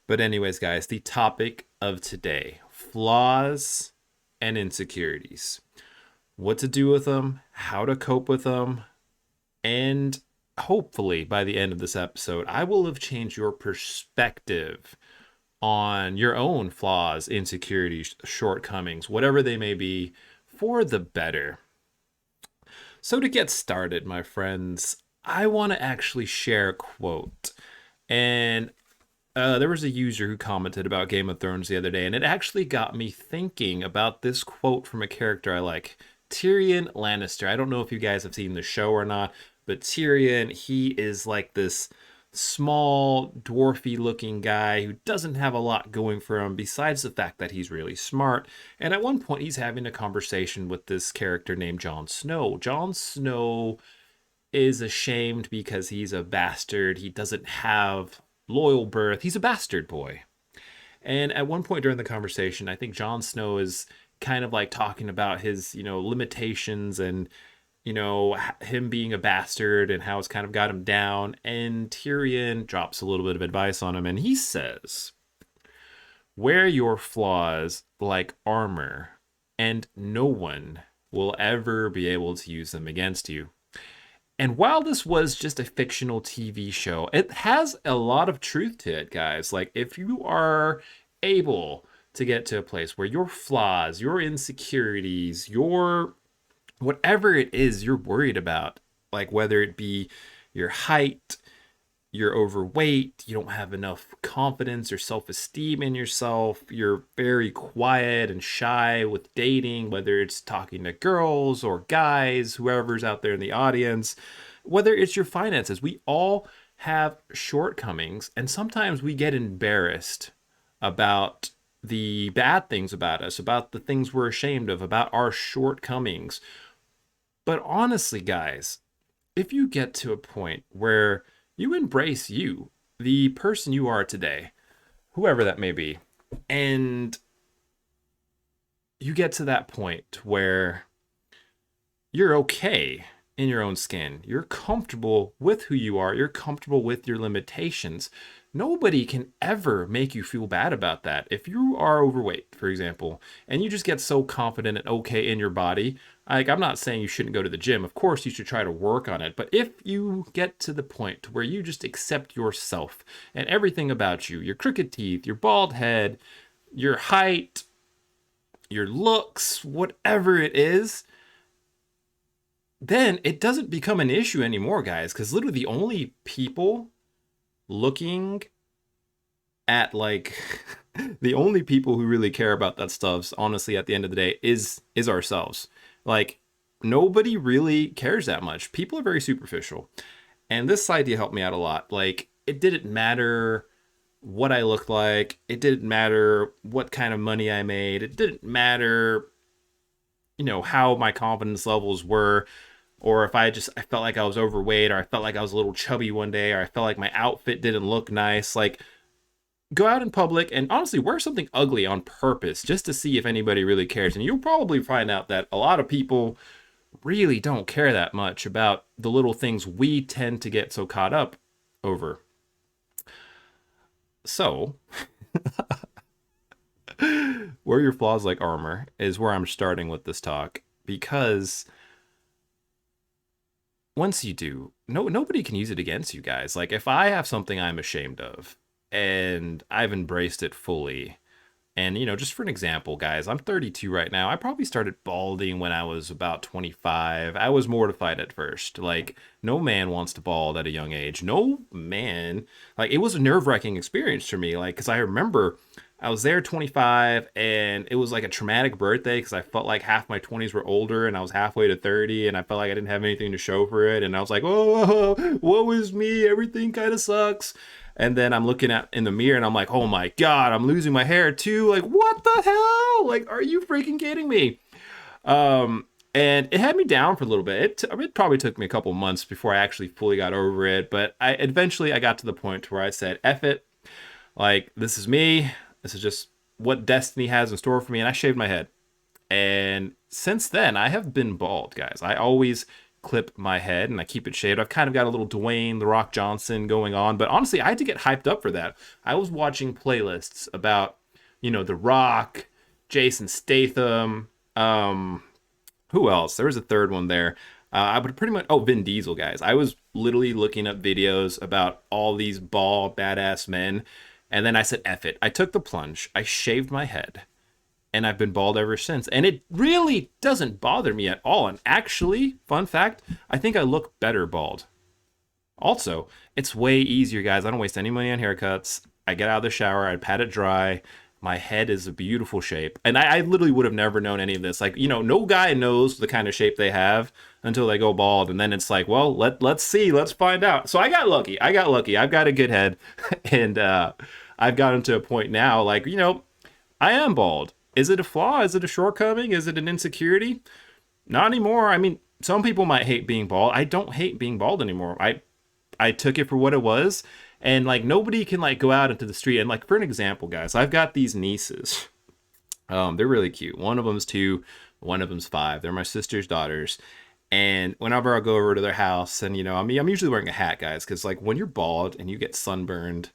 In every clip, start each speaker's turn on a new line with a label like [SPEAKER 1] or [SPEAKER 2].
[SPEAKER 1] But anyways, guys, the topic of today, flaws and insecurities. What to do with them, how to cope with them, and hopefully by the end of this episode, I will have changed your perspective on your own flaws, insecurities, shortcomings, whatever they may be, for the better. So, to get started, my friends, I want to actually share a quote. And there was a user who commented about Game of Thrones the other day, and it actually got me thinking about this quote from a character I like, Tyrion Lannister. I don't know if you guys have seen the show or not, but Tyrion, he is like this small, dwarfy looking guy who doesn't have a lot going for him besides the fact that he's really smart. And at one point, he's having a conversation with this character named Jon Snow. Jon Snow is ashamed because he's a bastard. He doesn't have loyal birth. He's a bastard boy. And at one point during the conversation, I think Jon Snow is kind of like talking about his, limitations and, him being a bastard and how it's kind of got him down. And Tyrion drops a little bit of advice on him and he says, "Wear your flaws like armor, and no one will ever be able to use them against you." And while this was just a fictional TV show, it has a lot of truth to it, guys. Like, if you are able to get to a place where your flaws, your insecurities, your whatever it is you're worried about, like whether it be your height, you're overweight, you don't have enough confidence or self-esteem in yourself, you're very quiet and shy with dating, whether it's talking to girls or guys, whoever's out there in the audience, whether it's your finances, we all have shortcomings, and sometimes we get embarrassed about the bad things about us, about the things we're ashamed of, about our shortcomings. But honestly, guys, if you get to a point where you embrace you, the person you are today, whoever that may be, and you get to that point where you're okay in your own skin, you're comfortable with who you are, you're comfortable with your limitations. Nobody can ever make you feel bad about that. If you are overweight, for example, and you just get so confident and okay in your body, like, I'm not saying you shouldn't go to the gym. Of course, you should try to work on it. But if you get to the point where you just accept yourself and everything about you, your crooked teeth, your bald head, your height, your looks, whatever it is, then it doesn't become an issue anymore, guys. Because literally the only people looking at, like, the only people who really care about that stuff, honestly, at the end of the day, is ourselves. Like, nobody really cares that much. People are very superficial. And this idea helped me out a lot. Like, it didn't matter what I looked like. It didn't matter what kind of money I made. It didn't matter, how my confidence levels were. Or if I felt like I was overweight, or I felt like I was a little chubby one day, or I felt like my outfit didn't look nice. Like, go out in public and honestly wear something ugly on purpose just to see if anybody really cares. And you'll probably find out that a lot of people really don't care that much about the little things we tend to get so caught up over. So, wear your flaws like armor is where I'm starting with this talk, because once you do, nobody can use it against you, guys. Like, if I have something I'm ashamed of and I've embraced it fully, and just for an example, guys, I'm 32 right now. I probably started balding when I was about 25. I was mortified at first. Like, no man wants to bald at a young age. No man. Like, it was a nerve-wracking experience for me. Like, because I remember I was there 25, and it was like a traumatic birthday because I felt like half my 20s were older and I was halfway to 30, and I felt like I didn't have anything to show for it. And I was like, oh, woe is me. Everything kind of sucks. And then I'm looking at in the mirror and I'm like, oh my God, I'm losing my hair too. Like, what the hell? Like, are you freaking kidding me? And it had me down for a little bit. It probably took me a couple months before I actually fully got over it. But I got to the point where I said, F it. Like, this is me. This is just what destiny has in store for me. And I shaved my head. And since then, I have been bald, guys. I always clip my head and I keep it shaved. I've kind of got a little Dwayne The Rock Johnson going on, but honestly, I had to get hyped up for that. I was watching playlists about, The Rock, Jason Statham, who else? There was a third one there. I would pretty much, Vin Diesel, guys. I was literally looking up videos about all these bald, badass men. And then I said, F it. I took the plunge. I shaved my head. And I've been bald ever since. And it really doesn't bother me at all. And actually, fun fact, I think I look better bald. Also, it's way easier, guys. I don't waste any money on haircuts. I get out of the shower, I pat it dry. My head is a beautiful shape. And I literally would have never known any of this. Like, no guy knows the kind of shape they have until they go bald. And then it's like, well, let's see. Let's find out. So I got lucky. I've got a good head. And I've gotten to a point now, like, I am bald. Is it a flaw? Is it a shortcoming? Is it an insecurity? Not anymore. I mean, some people might hate being bald. I don't hate being bald anymore. I took it for what it was. And like nobody can like go out into the street. And like for an example, guys, I've got these nieces. They're really cute. One of them's 2, one of them's 5. They're my sister's daughters. And whenever I go over to their house, and I'm usually wearing a hat, guys, because like when you're bald and you get sunburned,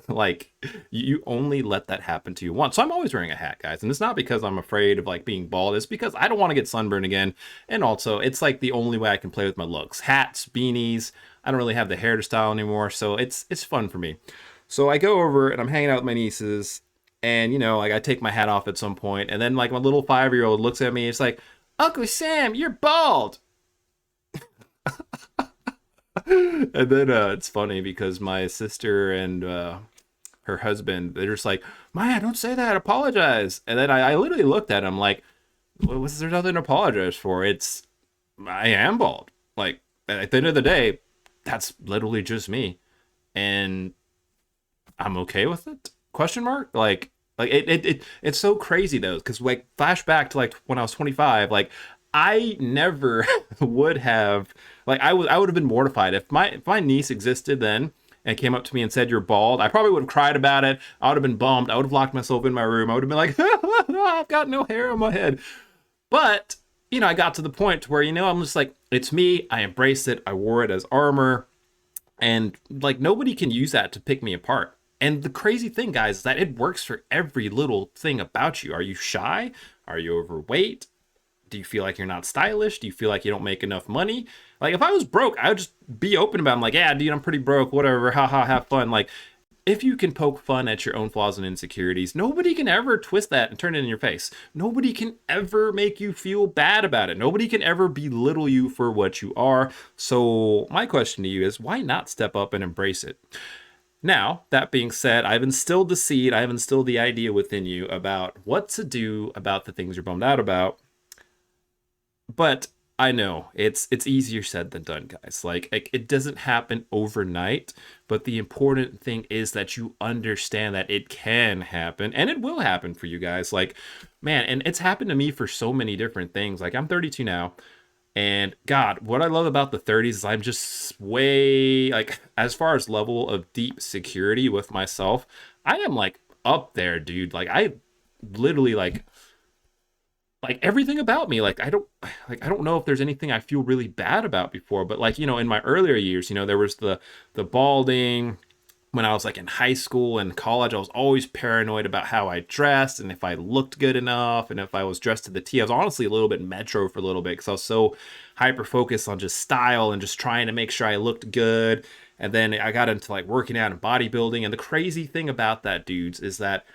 [SPEAKER 1] like you only let that happen to you once. So I'm always wearing a hat, guys, and it's not because I'm afraid of like being bald. It's because I don't want to get sunburned again. And also it's like the only way I can play with my looks. Hats, beanies. I don't really have the hairstyle anymore, so it's fun for me. So I go over and I'm hanging out with my nieces, and like I take my hat off at some point, and then like my little 5-year-old looks at me. It's like, Uncle Sam, you're bald. And then it's funny because my sister and her husband, they're just like, Maya, don't say that, apologize. And then I literally looked at him like, there's nothing to apologize for. I am bald. Like, at the end of the day, that's literally just me. And I'm okay with it? Question mark? Like it's so crazy though, because like flashback to like when I was 25, like I never would have, like I would have been mortified if my niece existed then and came up to me and said you're bald. I probably would have cried about it. I would have been bummed. I would have locked myself in my room. I would have been like, I've got no hair on my head. But I got to the point where I'm just like, it's me. I embraced it. I wore it as armor, and like nobody can use that to pick me apart. And the crazy thing, guys, is that it works for every little thing about you. Are you shy? Are you overweight? Do you feel like you're not stylish? Do you feel like you don't make enough money? Like if I was broke, I would just be open about it. I'm like, yeah, dude, I'm pretty broke, whatever, haha, have fun. Like if you can poke fun at your own flaws and insecurities, nobody can ever twist that and turn it in your face. Nobody can ever make you feel bad about it. Nobody can ever belittle you for what you are. So my question to you is, why not step up and embrace it? Now, that being said, I've instilled the seed, I've instilled the idea within you about what to do about the things you're bummed out about. But I know it's easier said than done, guys. Like it doesn't happen overnight, but the important thing is that you understand that it can happen and it will happen for you guys. Like, man, and it's happened to me for so many different things. Like I'm 32 now. And God, what I love about the 30s is I'm just way, like, as far as level of deep security with myself, I am like up there, dude. Like I literally like everything about me. Like I don't know if there's anything I feel really bad about before, but like, in my earlier years, there was the balding. When I was like in high school and college, I was always paranoid about how I dressed and if I looked good enough and if I was dressed to the T. I was honestly a little bit metro for a little bit because I was so hyper focused on just style and just trying to make sure I looked good. And then I got into like working out and bodybuilding. And the crazy thing about that, dudes, is that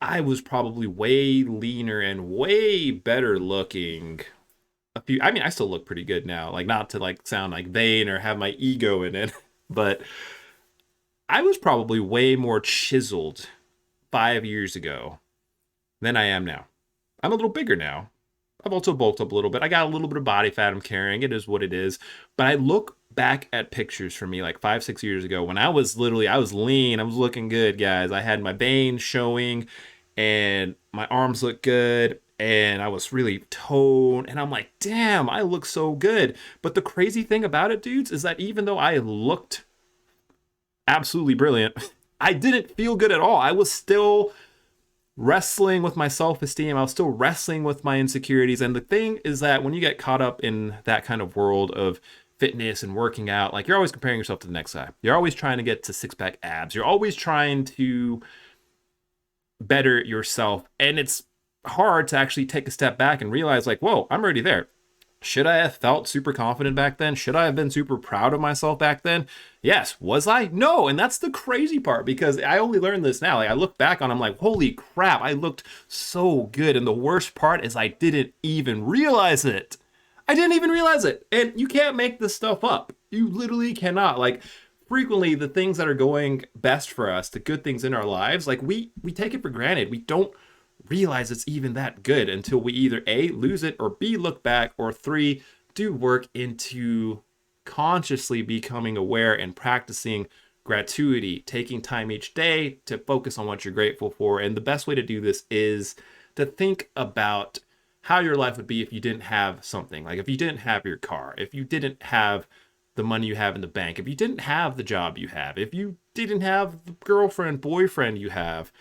[SPEAKER 1] I was probably way leaner and way better looking. I still look pretty good now. Like not to like sound like vain or have my ego in it, but I was probably way more chiseled 5 years ago than I am now. I'm a little bigger now. I've also bulked up a little bit. I got a little bit of body fat I'm carrying. It is what it is. But I look back at pictures from me like 5, 6 years ago when I was lean. I was looking good, guys. I had my veins showing and my arms looked good and I was really toned. And I'm like, damn, I look so good. But the crazy thing about it, dudes, is that even though I looked absolutely brilliant, I didn't feel good at all. I was still wrestling with my self-esteem. I was still wrestling with my insecurities. And the thing is that when you get caught up in that kind of world of fitness and working out, like you're always comparing yourself to the next guy. You're always trying to get to six-pack abs. You're always trying to better yourself. And it's hard to actually take a step back and realize, like, whoa, I'm already there. Should I have felt super confident back then? Should I have been super proud of myself back then? Yes. Was I? No. And that's the crazy part, because I only learned this now. Like, I look back on, I'm like, holy crap, I looked so good. And the worst part is I didn't even realize it. I didn't even realize it. And you can't make this stuff up. You literally cannot. Like, frequently the things that are going best for us, the good things in our lives, like we take it for granted. We don't realize it's even that good until we either A, lose it, or B, look back, or 3, do work into consciously becoming aware and practicing gratuity, taking time each day to focus on what you're grateful for. And the best way to do this is to think about how your life would be if you didn't have something. Like if you didn't have your car, if you didn't have the money you have in the bank, if you didn't have the job you have, if you didn't have the girlfriend, boyfriend you have.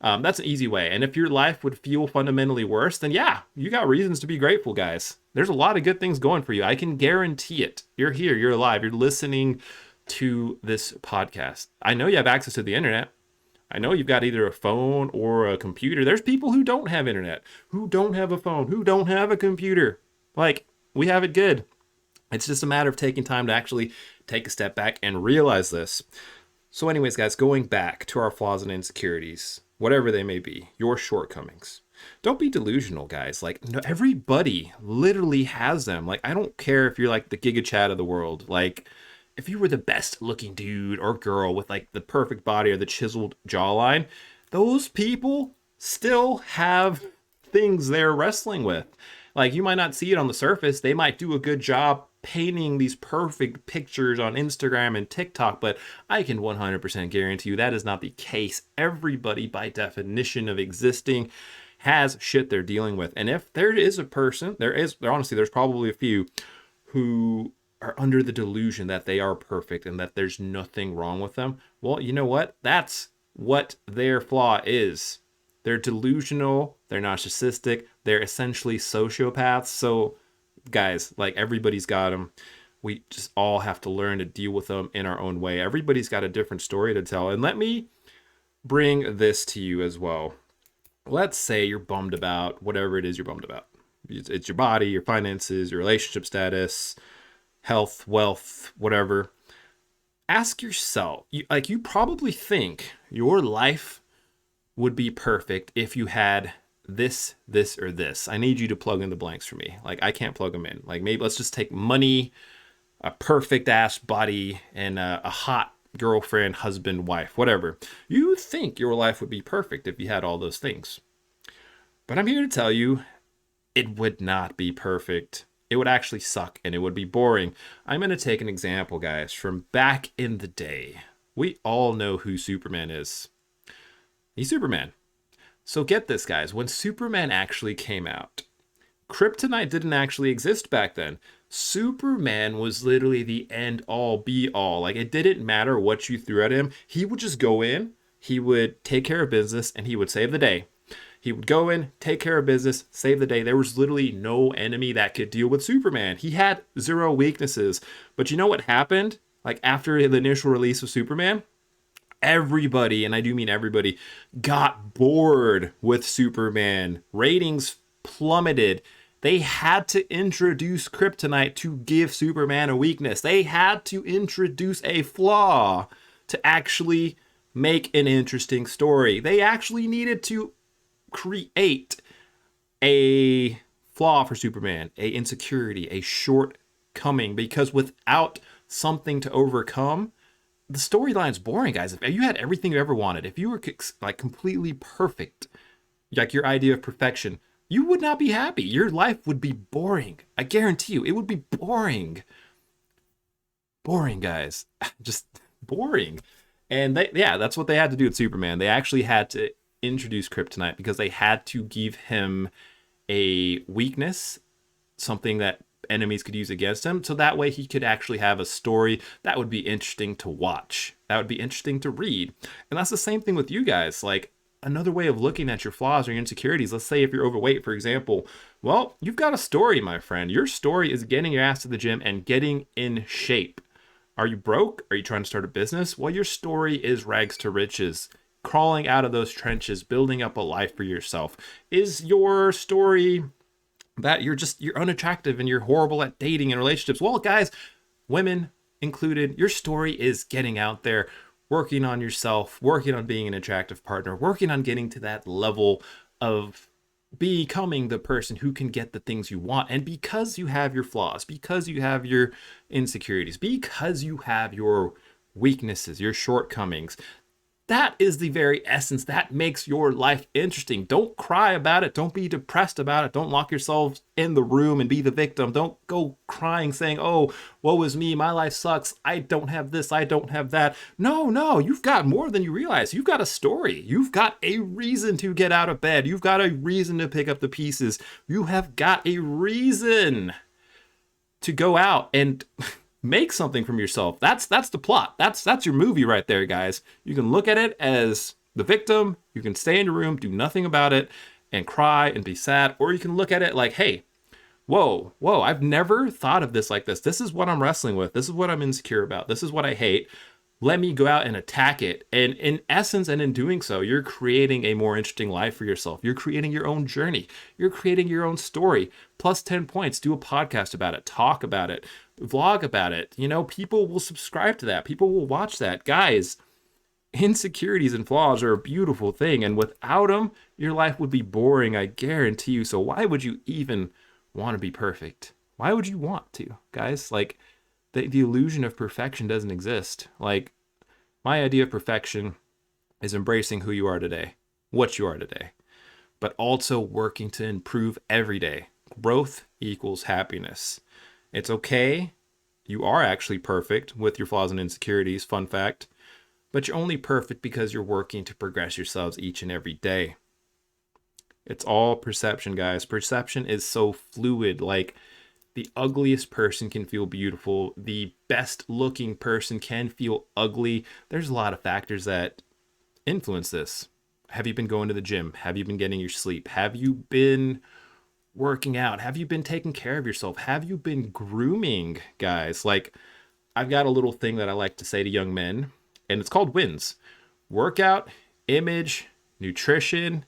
[SPEAKER 1] That's an easy way. And if your life would feel fundamentally worse, then yeah, you got reasons to be grateful, guys. There's a lot of good things going for you. I can guarantee it. You're here, you're alive, you're listening to this podcast. I know you have access to the internet. I know you've got either a phone or a computer. There's people who don't have internet, who don't have a phone, who don't have a computer. Like, we have it good. It's just a matter of taking time to actually take a step back and realize this. So anyways, guys, going back to our flaws and insecurities, whatever they may be, your shortcomings. Don't be delusional, guys. Like, no, everybody literally has them. Like, I don't care if you're like the Giga Chad of the world. Like, if you were the best looking dude or girl with like the perfect body or the chiseled jawline, those people still have things they're wrestling with. Like, you might not see it on the surface. They might do a good job painting these perfect pictures on Instagram and TikTok, but I can 100% guarantee you that is not the case. Everybody, by definition of existing, has shit they're dealing with. And if there is a person, honestly, there's probably a few who are under the delusion that they are perfect and that there's nothing wrong with them. Well, you know what? That's what their flaw is. They're delusional, they're narcissistic, they're essentially sociopaths. So guys, like, everybody's got them. We just all have to learn to deal with them in our own way. Everybody's got a different story to tell. And let me bring this to you as well. Let's say you're bummed about whatever it is you're bummed about. It's your body, your finances, your relationship status, health, wealth, whatever. Ask yourself, you probably think your life would be perfect if you had this, or this. I need you to plug in the blanks for me. Like, I can't plug them in. Like, maybe let's just take money, a perfect ass body, and a hot girlfriend, husband, wife, whatever. You think your life would be perfect if you had all those things. But I'm here to tell you, it would not be perfect. It would actually suck and it would be boring. I'm going to take an example, guys, from back in the day. We all know who Superman is. He's Superman. So get this, guys. When Superman actually came out, kryptonite didn't actually exist back then. Superman was literally the end all be all. Like, it didn't matter what you threw at him. He would just go in, he would take care of business, and he would save the day. He would go in, take care of business, save the day. There was literally no enemy that could deal with Superman. He had zero weaknesses. But you know what happened? Like, after the initial release of Superman, everybody, and I do mean everybody, got bored with Superman. Ratings plummeted. They had to introduce kryptonite to give Superman a weakness. They had to introduce a flaw to actually make an interesting story. They actually needed to create a flaw for Superman, a insecurity, a shortcoming, because without something to overcome, the storyline's boring, guys. If you had everything you ever wanted, if you were like completely perfect, like your idea of perfection, you would not be happy. Your life would be boring. I guarantee you, it would be boring. Boring, guys. Just boring. And that's what they had to do with Superman. They actually had to introduce kryptonite because they had to give him a weakness, something that enemies could use against him, so that way he could actually have a story that would be interesting to watch, that would be interesting to read. And that's the same thing with you guys. Like, another way of looking at your flaws or your insecurities. Let's say if you're overweight, for example, well, you've got a story, my friend. Your story is getting your ass to the gym and getting in shape. Are you broke? Are you trying to start a business? Well, your story is rags to riches, crawling out of those trenches, building up a life for yourself. Is your story that you're unattractive and you're horrible at dating and relationships? Well, guys, women included, your story is getting out there, working on yourself, working on being an attractive partner, working on getting to that level of becoming the person who can get the things you want. And because you have your flaws, because you have your insecurities, because you have your weaknesses, your shortcomings, that is the very essence that makes your life interesting. Don't cry about it. Don't be depressed about it. Don't lock yourselves in the room and be the victim. Don't go crying saying, oh, woe is me. My life sucks. I don't have this. I don't have that. No, you've got more than you realize. You've got a story. You've got a reason to get out of bed. You've got a reason to pick up the pieces. You have got a reason to go out and make something from yourself. That's the plot. That's your movie right there, guys. You can look at it as the victim. You can stay in your room, do nothing about it, and cry and be sad. Or you can look at it like, hey, whoa, I've never thought of this like this. This is what I'm wrestling with. This is what I'm insecure about. This is what I hate. Let me go out and attack it. And in essence, and in doing so, you're creating a more interesting life for yourself. You're creating your own journey. You're creating your own story. Plus 10 points. Do a podcast about it. Talk about it. Vlog about it. People will subscribe to that. People will watch that. Guys, insecurities and flaws are a beautiful thing. And without them, your life would be boring, I guarantee you. So why would you even want to be perfect? Why would you want to, guys? Like, the illusion of perfection doesn't exist. Like, my idea of perfection is embracing who you are today, what you are today, but also working to improve every day. Growth equals happiness. It's okay. You are actually perfect with your flaws and insecurities, fun fact, but you're only perfect because you're working to progress yourselves each and every day. It's all perception, guys. Perception is so fluid. Like, the ugliest person can feel beautiful. The best looking person can feel ugly. There's a lot of factors that influence this. Have you been going to the gym? Have you been getting your sleep? Have you been working out? Have you been taking care of yourself? Have you been grooming, guys? Like, I've got a little thing that I like to say to young men, and it's called WINS. Workout, image, nutrition,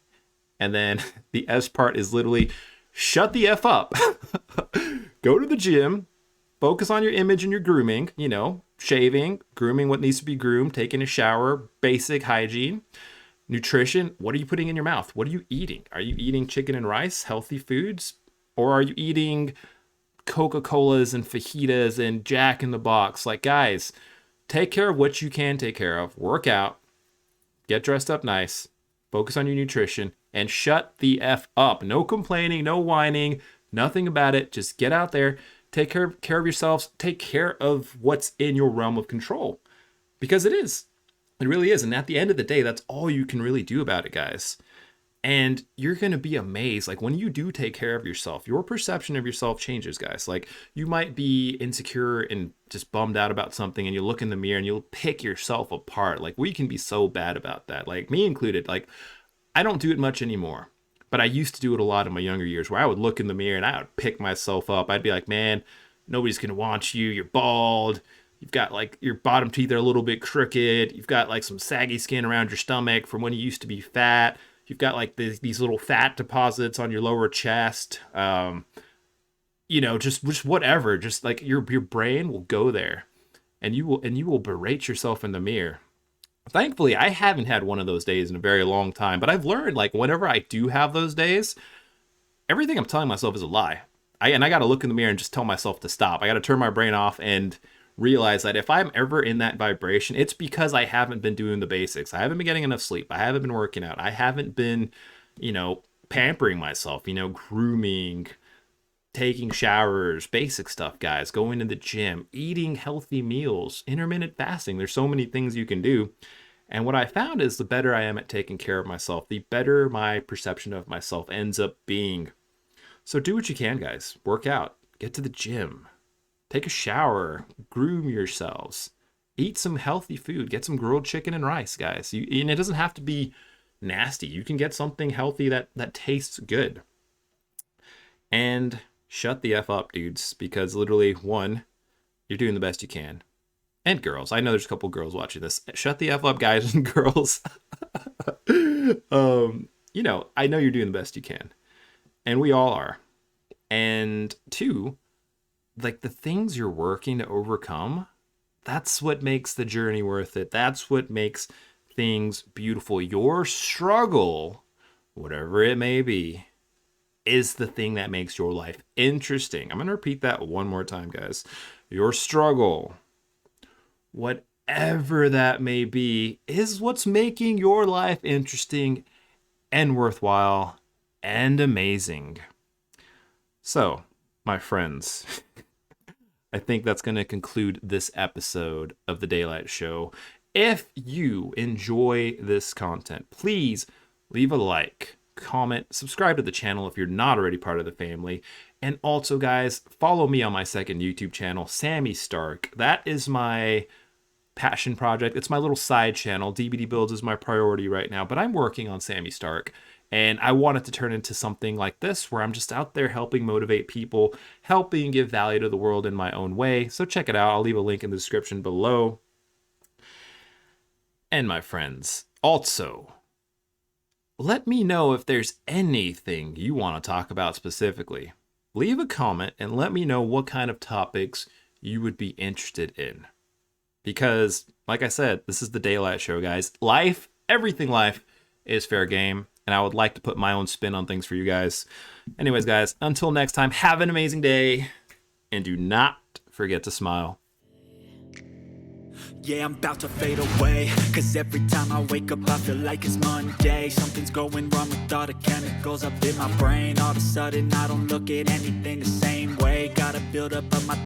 [SPEAKER 1] and then the S part is literally shut the F up. Go to the gym, focus on your image and your grooming, shaving, grooming what needs to be groomed, taking a shower, basic hygiene. Nutrition, what are you putting in your mouth? What are you eating? Are you eating chicken and rice, healthy foods? Or are you eating Coca-Colas and fajitas and Jack in the Box? Like, guys, take care of what you can take care of. Work out, get dressed up nice, focus on your nutrition, and shut the F up. No complaining, no whining, nothing about it. Just get out there, take care of yourselves, take care of what's in your realm of control. Because it is. It really is. And at the end of the day, that's all you can really do about it, guys. And you're going to be amazed. Like, when you do take care of yourself, your perception of yourself changes, guys. Like, you might be insecure and just bummed out about something, and you look in the mirror and you'll pick yourself apart. Like, we can be so bad about that. Like, me included. Like, I don't do it much anymore, but I used to do it a lot in my younger years, where I would look in the mirror and I would pick myself up. I'd be like, man, nobody's going to want you. You're bald. You've got, like, your bottom teeth are a little bit crooked. You've got, like, some saggy skin around your stomach from when you used to be fat. You've got, like, these little fat deposits on your lower chest. Just whatever. Just, like, your brain will go there, and you will berate yourself in the mirror. Thankfully, I haven't had one of those days in a very long time, but I've learned, like, whenever I do have those days, everything I'm telling myself is a lie. I got to look in the mirror and just tell myself to stop. I got to turn my brain off and realize that if I'm ever in that vibration, it's because I haven't been doing the basics. I haven't been getting enough sleep. I haven't been working out. I haven't been, pampering myself, grooming, taking showers, basic stuff, guys, going to the gym, eating healthy meals, intermittent fasting. There's so many things you can do. And what I found is the better I am at taking care of myself, the better my perception of myself ends up being. So do what you can, guys. Work out, get to the gym, take a shower, groom yourselves, eat some healthy food, get some grilled chicken and rice, guys. And it doesn't have to be nasty. You can get something healthy that tastes good. And shut the F up, dudes, because literally, one, you're doing the best you can. And girls. I know there's a couple girls watching this. Shut the F up, guys and girls. I know you're doing the best you can. And we all are. And two, like the things you're working to overcome, that's what makes the journey worth it. That's what makes things beautiful. Your struggle, whatever it may be, is the thing that makes your life interesting. I'm going to repeat that one more time, guys. Your struggle, whatever that may be, is what's making your life interesting and worthwhile and amazing. So, my friends, I think that's going to conclude this episode of The Daylight Show. If you enjoy this content, please leave a like, comment, subscribe to the channel if you're not already part of the family. And also, guys, follow me on my second YouTube channel, Sammy Stark. That is my passion project. It's my little side channel. DBD builds is my priority right now, but I'm working on Sammy Stark. And I want it to turn into something like this, where I'm just out there helping motivate people, helping give value to the world in my own way. So check it out. I'll leave a link in the description below. And my friends, also, let me know if there's anything you want to talk about specifically. Leave a comment and let me know what kind of topics you would be interested in. Because, like I said, this is the Daylight Show, guys. Life, everything life, is fair game. And I would like to put my own spin on things for you guys. Anyways, guys, until next time, have an amazing day. And do not forget to smile.
[SPEAKER 2] Yeah, I'm about to fade away, cause every time I wake up I feel like it's Monday. Something's going wrong with all the chemicals up in my brain. All of a sudden I don't look at anything the same way. Gotta build up of my